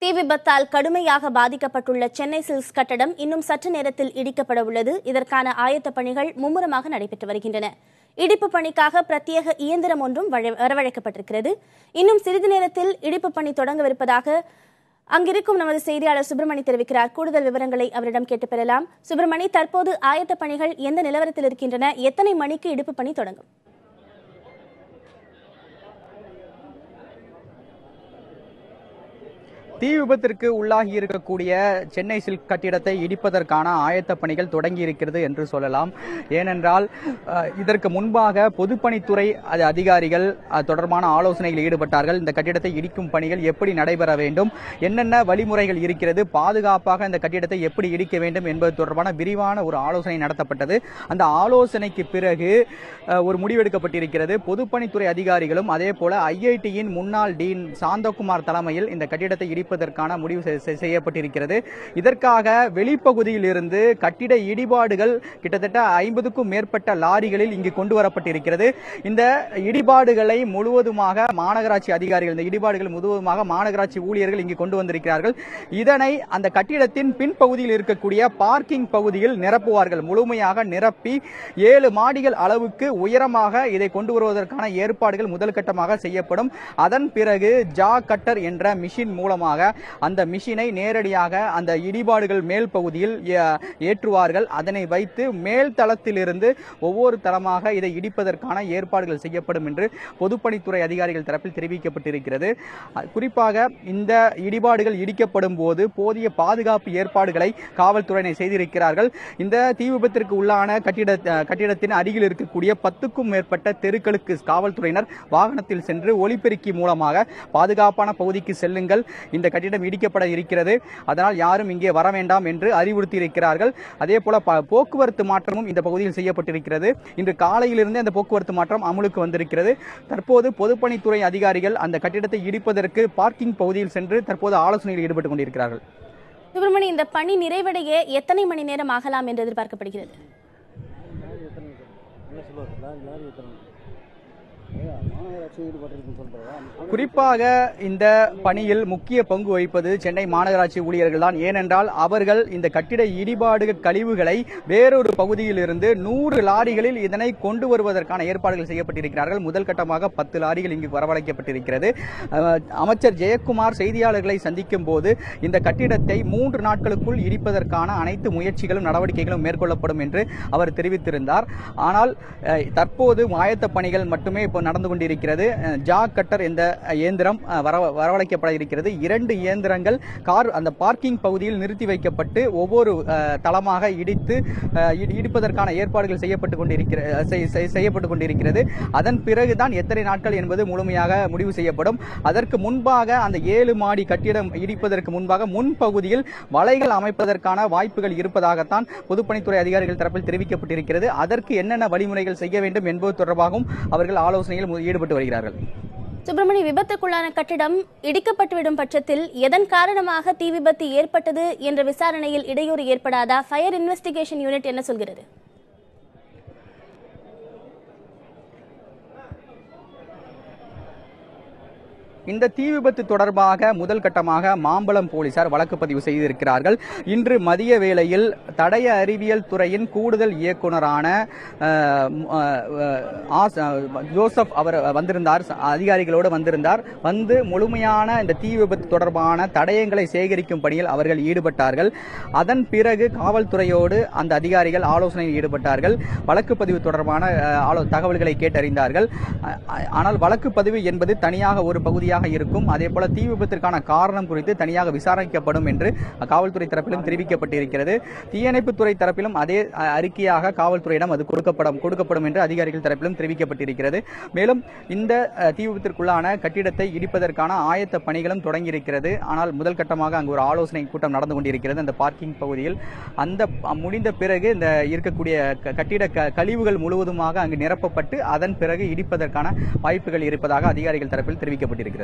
தீ விபத்தால் கடுமையாக பாதிக்கப்பட்டுள்ள சென்னை சில்க்ஸ் கட்டடம் இன்னும் சற்று நேரத்தில் இடிக்கப்பட உள்ளது. இதற்கான ஆயத்த பணிகள் மும்முரமாக நடைபெற்று வருகின்றன. இடிப்பு பணிக்காக பிரத்யேக இயந்திரம் ஒன்றும் வரவழைக்கப்பட்டிருக்கிறது. இன்னும் சிறிது நேரத்தில் இடிப்பு பணி தொடங்கவிருப்பதாக அங்கிருக்கும் நமது செய்தியாளர் சுப்பிரமணி தெரிவிக்கிறார். கூடுதல் விவரங்களை அவரிடம் கேட்டு பெறலாம். சுப்பிரமணி, தற்போது ஆயத்த பணிகள் எந்த நிலவரத்தில் இருக்கின்றன? எத்தனை மணிக்கு இடிப்பு பணி தொடங்கும்? தீ விபத்திற்கு உள்ளாகி இருக்கக்கூடிய சென்னை சில்க் கட்டிடத்தை இடிப்பதற்கான ஆயத்த பணிகள் தொடங்கி இருக்கிறது என்று சொல்லலாம். ஏனென்றால் இதற்கு முன்பாக பொதுப்பணித்துறை அதிகாரிகள் தொடர்பான ஆலோசனைகளில் ஈடுபட்டார்கள். இந்த கட்டிடத்தை இடிக்கும் பணிகள் எப்படி நடைபெற வேண்டும், என்னென்ன வழிமுறைகள் இருக்கிறது, பாதுகாப்பாக இந்த கட்டிடத்தை எப்படி இடிக்க வேண்டும் என்பது தொடர்பான விரிவான ஒரு ஆலோசனை நடத்தப்பட்டது. அந்த ஆலோசனைக்கு பிறகு ஒரு முடிவெடுக்கப்பட்டிருக்கிறது. பொதுப்பணித்துறை அதிகாரிகளும் அதே போல ஐஐடியின் முன்னாள் டீன் சாந்தகுமார் தலைமையில் இந்த கட்டிடத்தை இடிப்பதற்கான முடிவு செய்யப்பட்டிருக்கிறது. இதற்காக வெளிப்பகுதியில் இருந்து கட்டிட இடிபாடுகள் கிட்டத்தட்ட 50க்கும் மேற்பட்ட லாரிகளில் இங்கு கொண்டு வரப்பட்டிருக்கிறது. இந்த இடிபாடுகளை முழுவதுமாக மாநகராட்சி அதிகாரிகள், இந்த இடிபாடுகள் முழுவதுமாக மாநகராட்சி ஊழியர்கள் இங்கு கொண்டு வந்திருக்கிறார்கள். இதனை அந்த கட்டிடத்தின் பின்பகுதியில் இருக்கக்கூடிய பார்க்கிங் பகுதியில் நிரப்புவார்கள். முழுமையாக நிரப்பி 7 மாடிகள் அளவுக்கு உயரமாக இதை கொண்டு வருவதற்கான ஏற்பாடுகள் முதல் கட்டமாக செய்யப்படும். அதன் பிறகு ஜா கட்டர் என்ற மிஷின் மூலமாக அந்த மிஷினை நேரடியாக அந்த இடிபாடுகள் மேல் பகுதியில் ஏற்றுவார்கள். அதனை வைத்து மேல் தளத்திலிருந்து ஒவ்வொரு தளமாக இதை இடிப்பதற்கான ஏற்பாடுகள் செய்யப்படும் என்று பொதுப்பணித்துறை அதிகாரிகள் தரப்பில் தெரிவிக்கப்பட்டிருக்கிறது. குறிப்பாக இந்த இடிபாடுகள் இடிக்கப்படும் போது போதிய பாதுகாப்பு ஏற்பாடுகளை காவல்துறையினர் செய்திருக்கிறார்கள். இந்த தீ விபத்திற்கு உள்ளான கட்டிடத்தின் அருகில் இருக்கக்கூடிய 10க்கும் மேற்பட்ட தெருக்களுக்கு காவல்துறையினர் வாகனத்தில் சென்று ஒலிபெருக்கி மூலமாக பாதுகாப்பான பகுதிக்கு செல்லுங்கள், இந்த கட்டிடம் இடிக்கப்பட இருக்கிறது, அதனால் யாரும் இங்கே வர வேண்டாம் என்று அறிவுறுத்தி இருக்கிறார்கள். அதே போல போக்குவரத்து மாற்றமும் இந்த பகுதியில் செய்யப்பட்டிருக்கிறது. இன்று காலையிலிருந்து அந்த போக்குவரத்து மாற்றம் அமலுக்கு வந்திருக்கிறது. தற்போது பொதுப்பணித்துறை அதிகாரிகள் அந்த கட்டிடத்தை இடிப்பதற்கு பார்க்கிங் பகுதியில் சென்று தற்போது ஆலோசனையில் ஈடுபட்டுக் கொண்டிருக்கிறார்கள். சுப்பிரமணி, இந்த பணி நிறைவடைய எத்தனை மணி நேரம் ஆகலாம் என்று எதிர்பார்க்கப்படுகிறது? குறிப்பாக இந்த பணியில் முக்கிய பங்கு வகிப்பது சென்னை மாநகராட்சி ஊழியர்கள் தான். ஏனென்றால் அவர்கள் இந்த கட்டிட இடிபாடு கழிவுகளை வேறொரு பகுதியில் இருந்து 100 லாரிகளில் இதனை கொண்டு வருவதற்கான ஏற்பாடுகள் செய்யப்பட்டிருக்கிறார்கள். முதல் கட்டமாக 10 லாரிகள் இங்கு வரவழைக்கப்பட்டிருக்கிறது. அமைச்சர் ஜெயக்குமார் செய்தியாளர்களை சந்திக்கும் போது இந்த கட்டிடத்தை 3 நாட்களுக்குள் இடிப்பதற்கான அனைத்து முயற்சிகளும் நடவடிக்கைகளும் மேற்கொள்ளப்படும் என்று அவர் தெரிவித்திருந்தார். ஆனால் தற்போது ஆயத்த பணிகள் மட்டுமே நடந்து கொண்டிருக்கிறது. ஜா கட்டர் என்ற இயந்திரம் வரவழைக்கப்பட இருக்கிறது. 2 இயந்திரங்கள் அந்த பார்க்கிங் பகுதியில் நிறுத்தி வைக்கப்பட்டு ஒவ்வொரு தளமாக இடிப்பதற்கான ஏற்பாடுகள் செய்யப்பட்டு கொண்டிருக்கிறது. அதன் பிறகுதான் எத்தனை நாட்கள் என்பது முழுமையாக முடிவு செய்யப்படும். அதற்கு முன்பாக அந்த 7 மாடி கட்டிடம் இடிப்பதற்கு முன்பாக முன்பகுதியில் வலைகள் அமைப்பதற்கான வாய்ப்புகள் இருப்பதாகத்தான் பொதுப்பணித்துறை அதிகாரிகள் தரப்பில் தெரிவிக்கப்பட்டிருக்கிறது. அதற்கு என்னென்ன வழிமுறைகள் செய்ய வேண்டும் என்பது தொடர்பாகவும் அவர்கள் ஆலோசனையில் ஈடுபட்டு வருகிறார்கள். சுப்பிரமணி, விபத்துக்குள்ளான கட்டிடம் இடிக்கப்பட்டுவிடும் பட்சத்தில் எதன் காரணமாக தீ விபத்து ஏற்பட்டது என்ற விசாரணையில் இடையூறு ஏற்படாதா? ஃபயர் இன்வெஸ்டிகேஷன் யூனிட் என்ன சொல்கிறது? இந்த தீ விபத்து தொடர்பாக முதல் கட்டமாக மாம்பலம் போலீசார் வழக்கு பதிவு செய்திருக்கிறார்கள். இன்று மதிய வேளையில் தடய அறிவியல் துறையின் கூடுதல் இயக்குநரான ஜோசப் அவர் வந்திருந்தார், அதிகாரிகளோடு வந்திருந்தார். வந்து முழுமையான இந்த தீ விபத்து தொடர்பான தடயங்களை சேகரிக்கும் பணியில் அவர்கள் ஈடுபட்டார்கள். அதன் பிறகு காவல்துறையோடு அந்த அதிகாரிகள் ஆலோசனையில் ஈடுபட்டார்கள். வழக்கு பதிவு தொடர்பான தகவல்களை கேட்டறிந்தார்கள். ஆனால் வழக்கு பதிவு என்பது தனியாக ஒரு பகுதியாக இருக்கும். அதே போல தீ விபத்திற்கான காரணம் குறித்து தனியாக விசாரிக்கப்படும் என்று காவல்துறை தரப்பிலும் தெரிவிக்கப்பட்டிருக்கிறது. தீயணைப்புத்துறை தரப்பிலும் அதே அறிக்கையாக காவல்துறையிடம் அது கொடுக்கப்படும் என்று அதிகாரிகள் தரப்பிலும் தெரிவிக்கப்பட்டிருக்கிறது. மேலும் இந்த தீ விபத்திற்குள்ளான கட்டிடத்தை இடிப்பதற்கான ஆயத்த பணிகளும் தொடங்கியிருக்கிறது. ஆனால் முதல் கட்டமாக அங்கு ஒரு ஆலோசனை கூட்டம் நடந்து கொண்டிருக்கிறது அந்த பார்க்கிங் பகுதியில். அந்த முடிந்த பிறகு இந்த இருக்கக்கூடிய கட்டிட கழிவுகள் முழுவதுமாக அங்கு நிரப்பப்பட்டு அதன் பிறகு இடிப்பதற்கான வாய்ப்புகள் இருப்பதாக அதிகாரிகள் தரப்பில் தெரிவிக்கப்பட்டிருக்கிறது.